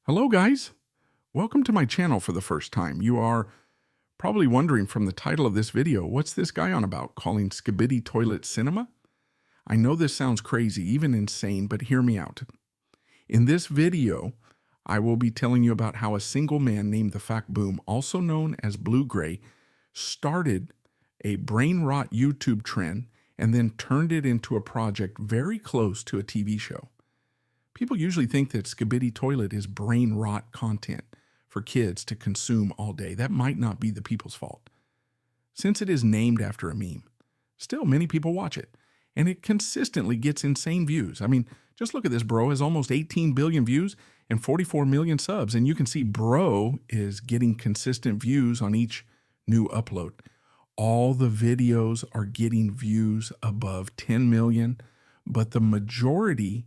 Hello guys! Welcome to my channel for the first time. You are probably wondering from the title of this video, what's this guy on about, calling Skibidi toilet cinema? I know this sounds crazy, even insane, but hear me out. In this video, I will be telling you about how a single man named the Fact Boom, also known as Blue Gray, started a Brainrot YouTube trend and then turned it into a project very close to a TV show. People usually think that Skibidi Toilet is brain rot content for kids to consume all day. That might not be the people's fault, since it is named after a meme. Still, many people watch it, and it consistently gets insane views. I mean, just look at this. Bro has almost 18 billion views and 44 million subs, and you can see Bro is getting consistent views on each new upload. All the videos are getting views above 10 million, but the majority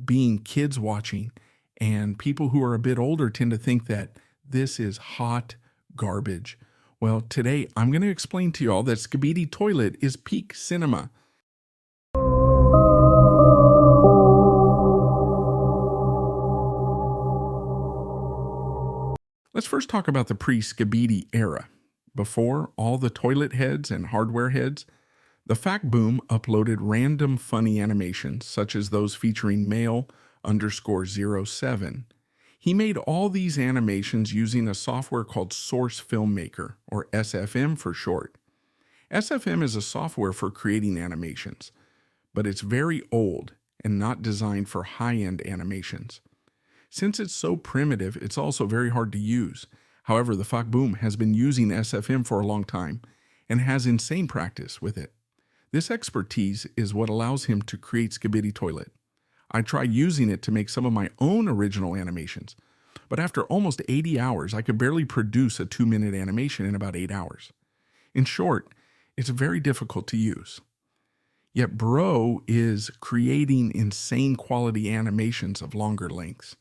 being kids watching, and people who are a bit older tend to think that this is hot garbage. Well, today I'm going to explain to you all that Skibidi Toilet is peak cinema. Let's first talk about the pre-Skibidi era. Before all the toilet heads and hardware heads, the Fact Boom uploaded random funny animations, such as those featuring male_07. He made all these animations using a software called Source Filmmaker, or SFM for short. SFM is a software for creating animations, but it's very old and not designed for high-end animations. Since it's so primitive, it's also very hard to use. However, the Fact Boom has been using SFM for a long time and has insane practice with it. This expertise is what allows him to create Skibidi Toilet. I tried using it to make some of my own original animations, but after almost 80 hours, I could barely produce a 2-minute animation in about 8 hours. In short, it's very difficult to use. Yet Bro is creating insane quality animations of longer lengths,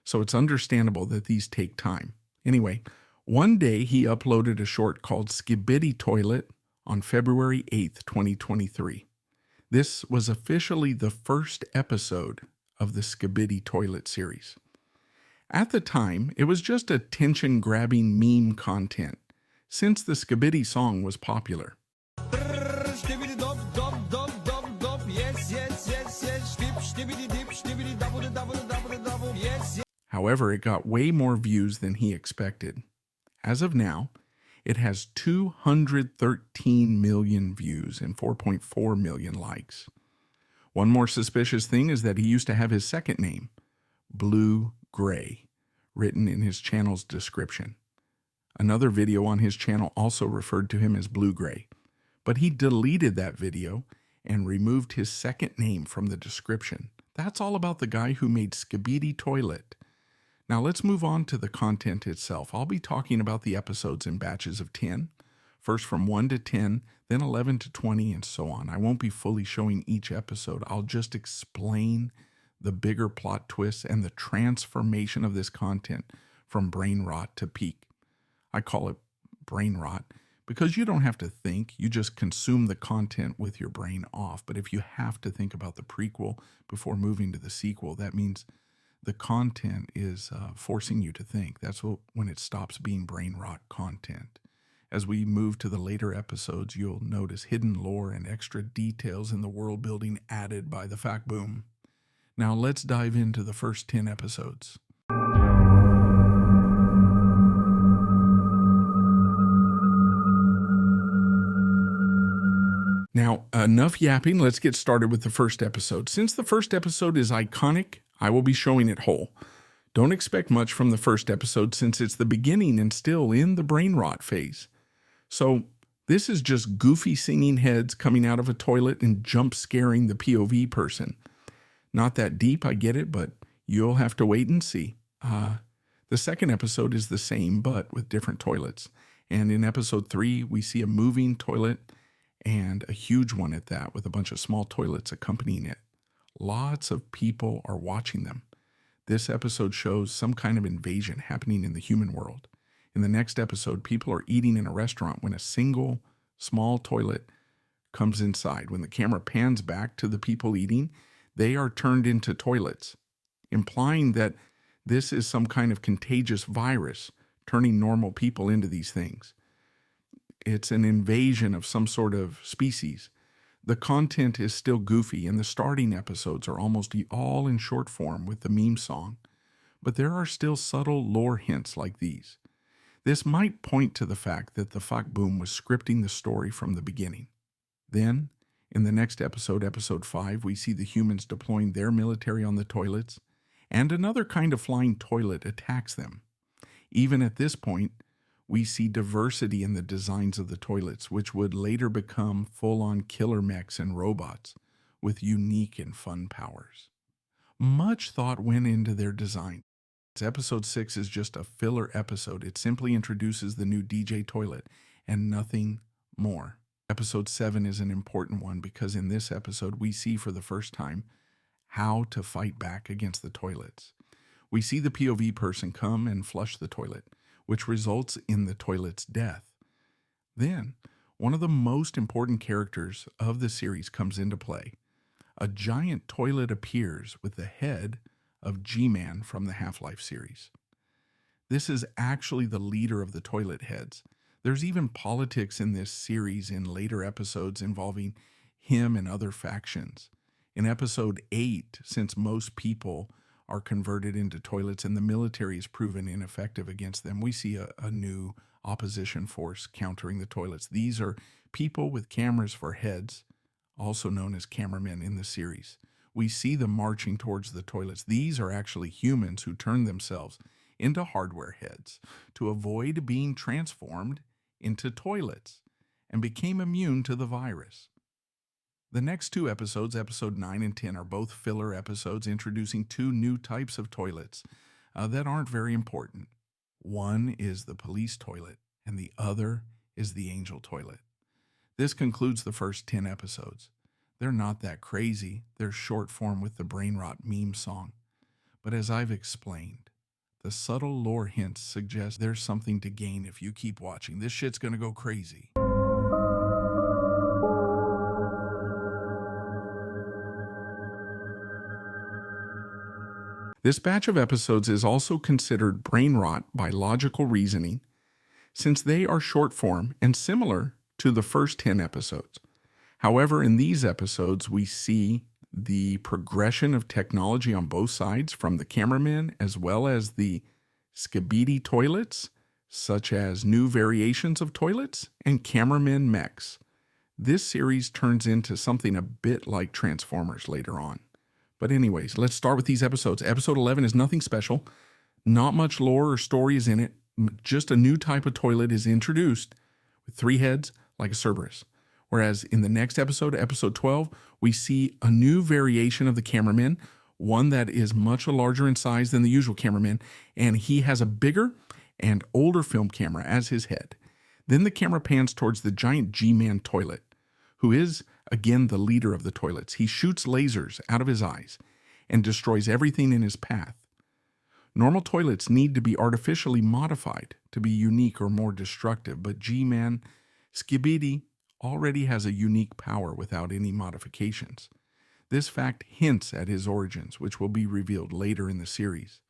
so it's understandable that these take time. Anyway, one day he uploaded a short called Skibidi Toilet on February 8th, 2023. This was officially the first episode of the Skibidi Toilet series. At the time, it was just attention-grabbing meme content, since the Skibidi song was popular. However, it got way more views than he expected. As of now, it has 213 million views and 4.4 million likes. One more suspicious thing is that he used to have his second name, Blue Gray, written in his channel's description. Another video on his channel also referred to him as Blue Gray, but he deleted that video and removed his second name from the description. That's all about the guy who made Skibidi Toilet. Now let's move on to the content itself. I'll be talking about the episodes in batches of 10, first from 1 to 10, then 11 to 20, and so on. I won't be fully showing each episode. I'll just explain the bigger plot twists and the transformation of this content from brain rot to peak. I call it brain rot because you don't have to think. You just consume the content with your brain off. But if you have to think about the prequel before moving to the sequel, that means the content is forcing you to think. That's when it stops being brain rot content. As we move to the later episodes, you'll notice hidden lore and extra details in the world building added by the Fact Boom. Now let's dive into the first 10 episodes. Now, enough yapping. Let's get started with the first episode. Since the first episode is iconic, I will be showing it whole. Don't expect much from the first episode since it's the beginning and still in the brain rot phase. So this is just goofy singing heads coming out of a toilet and jump scaring the POV person. Not that deep, I get it, but you'll have to wait and see. The second episode is the same, but with different toilets. And in episode 3, we see a moving toilet and a huge one at that, with a bunch of small toilets accompanying it. Lots of people are watching them. This episode shows some kind of invasion happening in the human world. In the next episode, people are eating in a restaurant when a single small toilet comes inside. When the camera pans back to the people eating, they are turned into toilets, implying that This is some kind of contagious virus turning normal people into these things. It's an invasion of some sort of species. The content is still goofy, and the starting episodes are almost all in short form with the meme song. But there are still subtle lore hints like these. This might point to the fact that the fuck boom was scripting the story from the beginning. Then, in the next episode, episode 5, we see the humans deploying their military on the toilets, and another kind of flying toilet attacks them. Even at this point, we see diversity in the designs of the toilets, which would later become full-on killer mechs and robots with unique and fun powers. Much thought went into their design. Episode 6 is just a filler episode. It simply introduces the new DJ toilet and nothing more. Episode 7 is an important one because in this episode we see for the first time how to fight back against the toilets. We see the POV person come and flush the toilet, which results in the toilet's death. Then, one of the most important characters of the series comes into play. A giant toilet appears with the head of G-Man from the Half-Life series. This is actually the leader of the toilet heads. There's even politics in this series in later episodes involving him and other factions. In episode 8, since most people are converted into toilets and the military is proven ineffective against them, we see a new opposition force countering the toilets. These are people with cameras for heads, also known as cameramen in the series. We see them marching towards the toilets. These are actually humans who turn themselves into hardware heads to avoid being transformed into toilets and became immune to the virus. The next two episodes, episode 9 and 10, are both filler episodes introducing two new types of toilets that aren't very important. One is the police toilet, and the other is the angel toilet. This concludes the first 10 episodes. They're not that crazy. They're short form with the Brainrot meme song. But as I've explained, the subtle lore hints suggest there's something to gain if you keep watching. This shit's gonna go crazy. This batch of episodes is also considered Brainrot by logical reasoning, since they are short form and similar to the first 10 episodes. However, in these episodes, we see the progression of technology on both sides from the cameramen as well as the Skibidi toilets, such as new variations of toilets and cameramen mechs. This series turns into something a bit like Transformers later on. But anyways, let's start with these episodes. Episode 11 is nothing special. Not much lore or story is in it. Just a new type of toilet is introduced with 3 heads like a Cerberus. Whereas in the next episode, episode 12, we see a new variation of the cameraman, one that is much larger in size than the usual cameraman, and he has a bigger and older film camera as his head. Then the camera pans towards the giant G-Man toilet, who is, again, the leader of the toilets. He shoots lasers out of his eyes and destroys everything in his path. Normal toilets need to be artificially modified to be unique or more destructive, but G-Man Skibidi already has a unique power without any modifications. This fact hints at his origins, which will be revealed later in the series.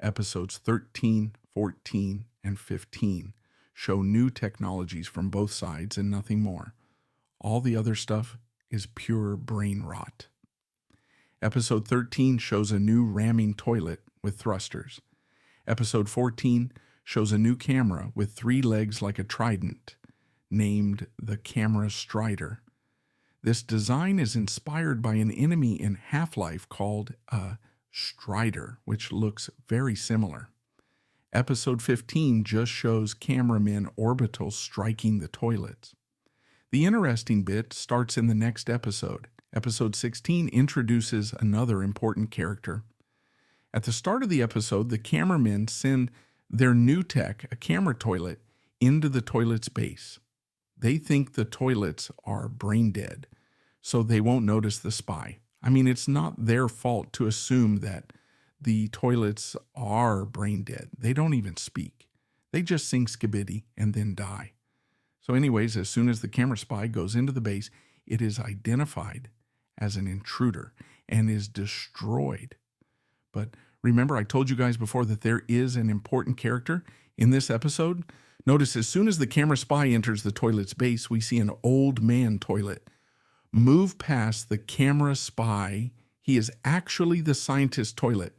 Episodes 13, 14, and 15 show new technologies from both sides and nothing more. All the other stuff is pure brain rot. Episode 13 shows a new ramming toilet with thrusters. Episode 14 shows a new camera with 3 legs like a trident, named the Camera Strider. This design is inspired by an enemy in Half-Life called a Strider, which looks very similar. Episode 15 just shows cameramen orbitals striking the toilets. The interesting bit starts in the next episode. Episode 16 introduces another important character. At the start of the episode, the cameramen send their new tech, a camera toilet, into the toilet's base. They think the toilets are brain dead, so they won't notice the spy. I mean, it's not their fault to assume that the toilets are brain dead. They don't even speak. They just sing Skibidi and then die. So anyways, as soon as the camera spy goes into the base, it is identified as an intruder and is destroyed. But Remember, I told you guys before that there is an important character in this episode. Notice as soon as the camera spy enters the toilet's base, we see an old man toilet move past the camera spy. He is actually the scientist toilet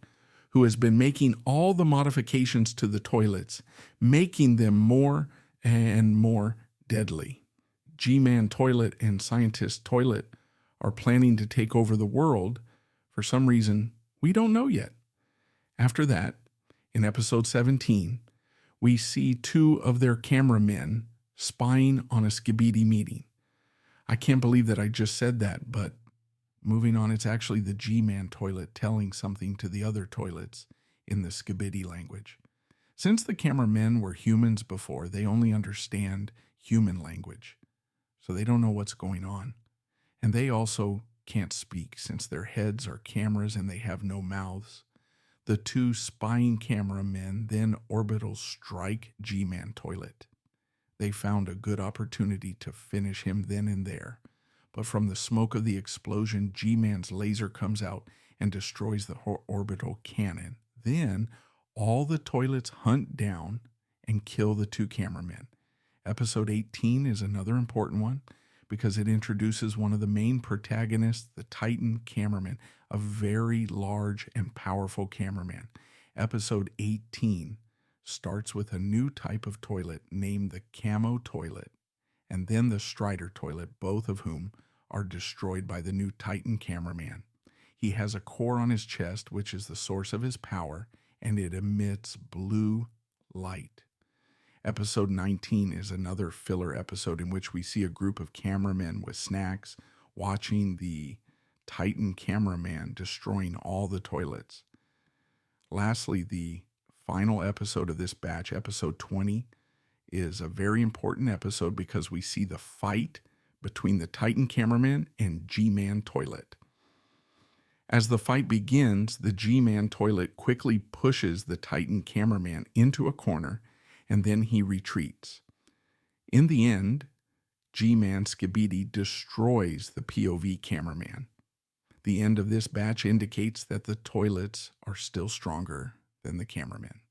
who has been making all the modifications to the toilets, making them more and more deadly. G-Man toilet and scientist toilet are planning to take over the world for some reason we don't know yet. After that, in episode 17, we see two of their cameramen spying on a Skibidi meeting. I can't believe that I just said that, but moving on, it's actually the G-Man toilet telling something to the other toilets in the Skibidi language. Since the cameramen were humans before, they only understand human language, so they don't know what's going on. And they also can't speak since their heads are cameras and they have no mouths. The two spying cameramen then orbital strike G-Man toilet. They found a good opportunity to finish him then and there. But from the smoke of the explosion, G-Man's laser comes out and destroys the orbital cannon. Then all the toilets hunt down and kill the two cameramen. Episode 18 is another important one because it introduces one of the main protagonists, the Titan cameraman, a very large and powerful cameraman. Episode 18 starts with a new type of toilet named the Camo toilet, and then the Strider toilet, both of whom are destroyed by the new Titan cameraman. He has a core on his chest, which is the source of his power, and it emits blue light. Episode 19 is another filler episode in which we see a group of cameramen with snacks watching the Titan cameraman destroying all the toilets. Lastly, the final episode of this batch, episode 20, is a very important episode because we see the fight between the Titan cameraman and G-Man toilet. As the fight begins, the G-Man toilet quickly pushes the Titan cameraman into a corner, and then he retreats. In the end, G-Man Skibidi destroys the POV cameraman. The end of this batch indicates that the toilets are still stronger than the cameraman.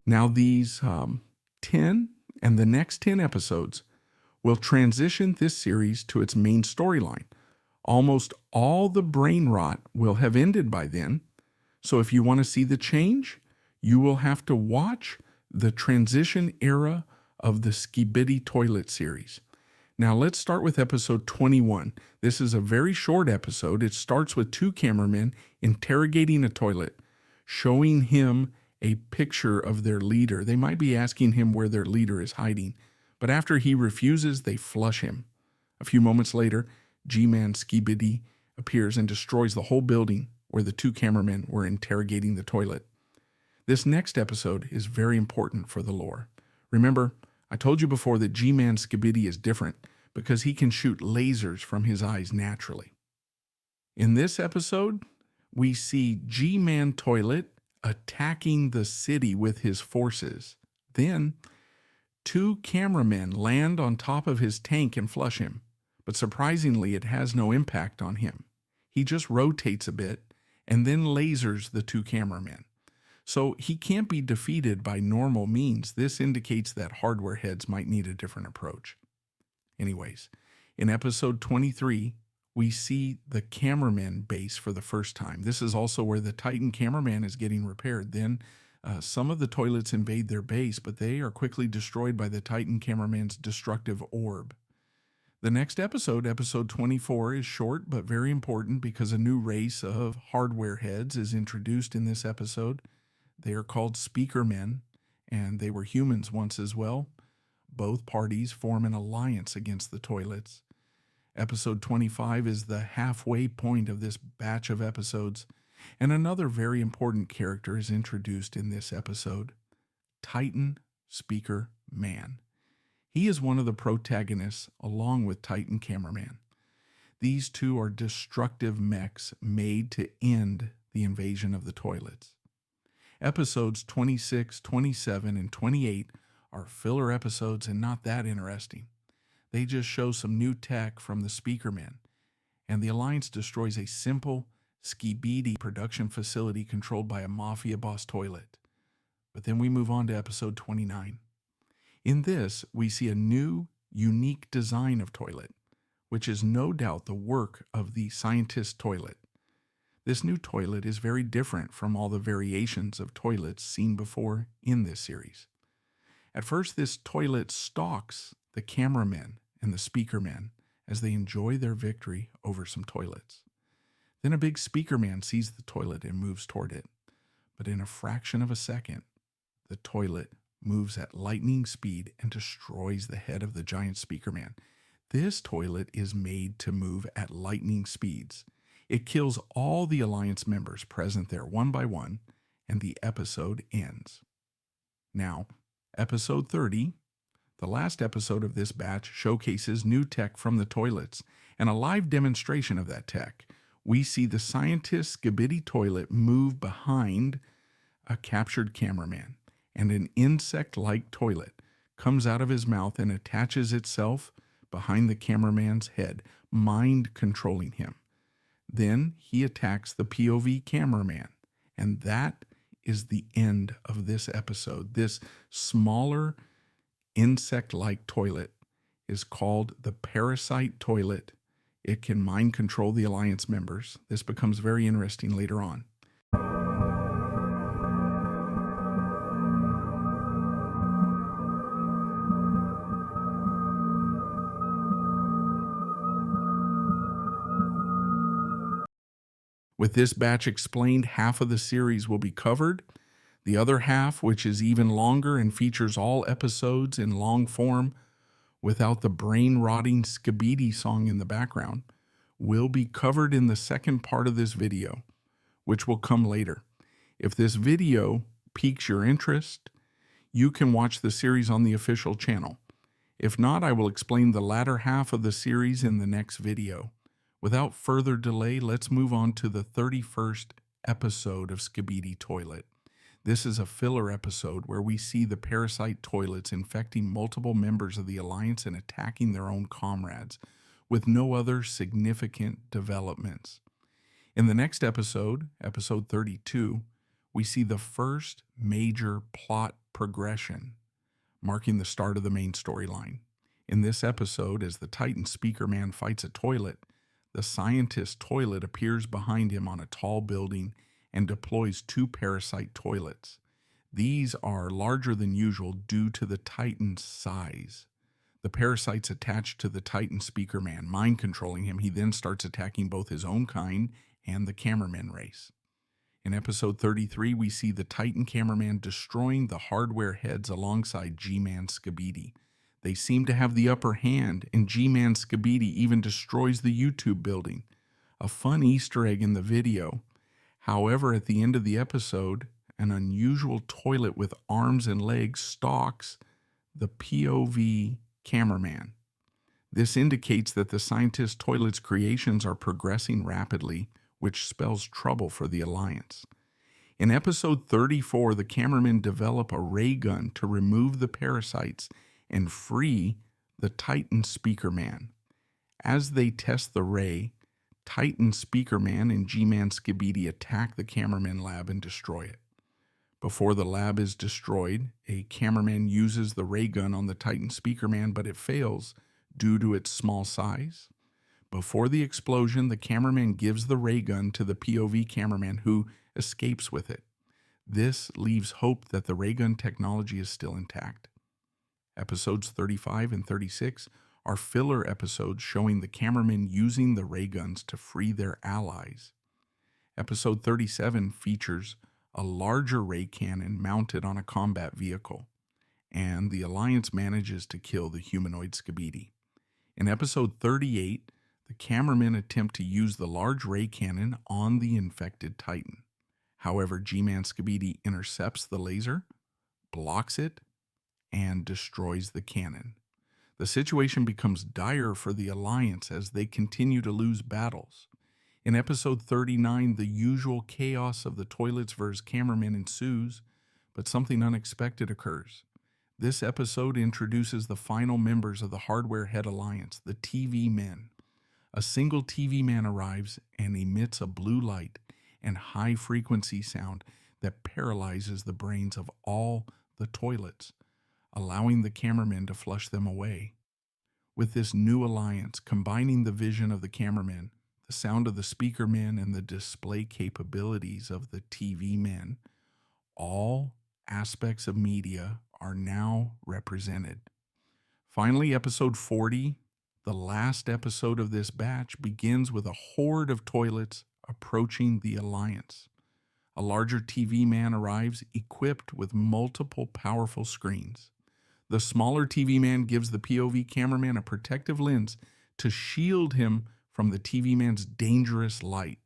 Now these 10 and the next 10 episodes will transition this series to its main storyline. Almost all the Brainrot will have ended by then, so if you want to see the change, you will have to watch the transition era of the Skibidi toilet series. Now let's start with episode 21. This is a very short episode. It starts with two cameramen interrogating a toilet, showing him a picture of their leader. They might be asking him where their leader is hiding, but after he refuses, they flush him. A few moments later, G-Man Skibidi appears and destroys the whole building where the two cameramen were interrogating the toilet. This next episode is very important for the lore. Remember, I told you before that G-Man Skibidi is different because he can shoot lasers from his eyes naturally. In this episode, we see G-Man Toilet attacking the city with his forces. Then, two cameramen land on top of his tank and flush him. But surprisingly, it has no impact on him. He just rotates a bit and then lasers the two cameramen. So he can't be defeated by normal means. This indicates that hardware heads might need a different approach. Anyways, in episode 23, we see the cameraman base for the first time. This is also where the Titan cameraman is getting repaired. Then some of the toilets invade their base, but they are quickly destroyed by the Titan cameraman's destructive orb. The next episode, episode 24, is short but very important because a new race of hardware heads is introduced in this episode. They are called Speakermen, and they were humans once as well. Both parties form an alliance against the toilets. Episode 25 is the halfway point of this batch of episodes, and another very important character is introduced in this episode, Titan Speaker Man. He is one of the protagonists along with Titan Cameraman. These two are destructive mechs made to end the invasion of the toilets. Episodes 26, 27, and 28 are filler episodes and not that interesting. They just show some new tech from the Speakermen, and the Alliance destroys a simple Skibidi production facility controlled by a mafia boss toilet. But then we move on to episode 29. In this, we see a new, unique design of toilet, which is no doubt the work of the scientist toilet. This new toilet is very different from all the variations of toilets seen before in this series. At first, this toilet stalks the cameramen and the speakermen as they enjoy their victory over some toilets. Then a big speakerman sees the toilet and moves toward it. But in a fraction of a second, the toilet moves at lightning speed and destroys the head of the giant speakerman. This toilet is made to move at lightning speeds. It kills all the Alliance members present there one by one, and the episode ends. Now, episode 30, the last episode of this batch, showcases new tech from the toilets and a live demonstration of that tech. We see the scientist Skibidi toilet move behind a captured cameraman, and an insect-like toilet comes out of his mouth and attaches itself behind the cameraman's head, mind-controlling him. Then he attacks the POV cameraman, and that is the end of this episode. This smaller insect-like toilet is called the Parasite Toilet. It can mind control the Alliance members. This becomes very interesting later on. With this batch explained, half of the series will be covered. The other half, which is even longer and features all episodes in long form without the brain-rotting Skibidi song in the background, will be covered in the second part of this video, which will come later. If this video piques your interest, you can watch the series on the official channel. If not, I will explain the latter half of the series in the next video. Without further delay, let's move on to the 31st episode of Skibidi Toilet. This is a filler episode where we see the parasite toilets infecting multiple members of the Alliance and attacking their own comrades, with no other significant developments. In the next episode, episode 32, we see the first major plot progression, marking the start of the main storyline. In this episode, as the Titan Speakerman fights a toilet, the scientist toilet appears behind him on a tall building and deploys two parasite toilets. These are larger than usual due to the Titan's size. The parasites attach to the Titan Speakerman, mind controlling him. He then starts attacking both his own kind and the cameraman race. In episode 33, we see the Titan cameraman destroying the hardware heads alongside G-Man Skibidi. They seem to have the upper hand, and G-Man Skibidi even destroys the YouTube building. A fun Easter egg in the video. However, at the end of the episode, an unusual toilet with arms and legs stalks the POV cameraman. This indicates that the scientist toilet's creations are progressing rapidly, which spells trouble for the Alliance. In episode 34, the cameramen develop a ray gun to remove the parasites and free the Titan Speakerman. As they test the ray, Titan Speakerman and G-Man Skibidi attack the cameraman lab and destroy it. Before the lab is destroyed, a cameraman uses the ray gun on the Titan Speakerman, but it fails due to its small size. Before the explosion, the cameraman gives the ray gun to the POV cameraman, who escapes with it. This leaves hope that the ray gun technology is still intact. Episodes 35 and 36 are filler episodes showing the cameramen using the ray guns to free their allies. Episode 37 features a larger ray cannon mounted on a combat vehicle, and the Alliance manages to kill the humanoid Skibidi. In episode 38, the cameramen attempt to use the large ray cannon on the infected Titan. However, G-Man Skibidi intercepts the laser, blocks it, and destroys the cannon. The situation becomes dire for the Alliance as they continue to lose battles. In episode 39, the usual chaos of the toilets versus cameramen ensues, but something unexpected occurs. This episode introduces the final members of the Hardware Head Alliance, the TV Men. A single TV man arrives and emits a blue light and high-frequency sound that paralyzes the brains of all the toilets, allowing the cameramen to flush them away. With this new alliance, combining the vision of the cameramen, the sound of the speaker men, and the display capabilities of the TV men, all aspects of media are now represented. Finally, episode 40, the last episode of this batch, begins with a horde of toilets approaching the Alliance. A larger TV man arrives equipped with multiple powerful screens. The smaller TV man gives the POV cameraman a protective lens to shield him from the TV man's dangerous light.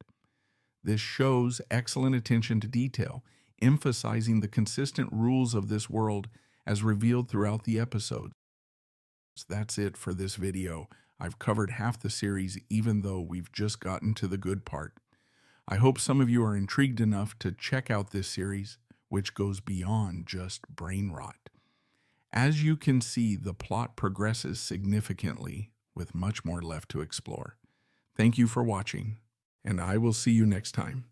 This shows excellent attention to detail, emphasizing the consistent rules of this world as revealed throughout the episodes. That's it for this video. I've covered half the series, even though we've just gotten to the good part. I hope some of you are intrigued enough to check out this series, which goes beyond just Brainrot. As you can see, the plot progresses significantly, with much more left to explore. Thank you for watching, and I will see you next time.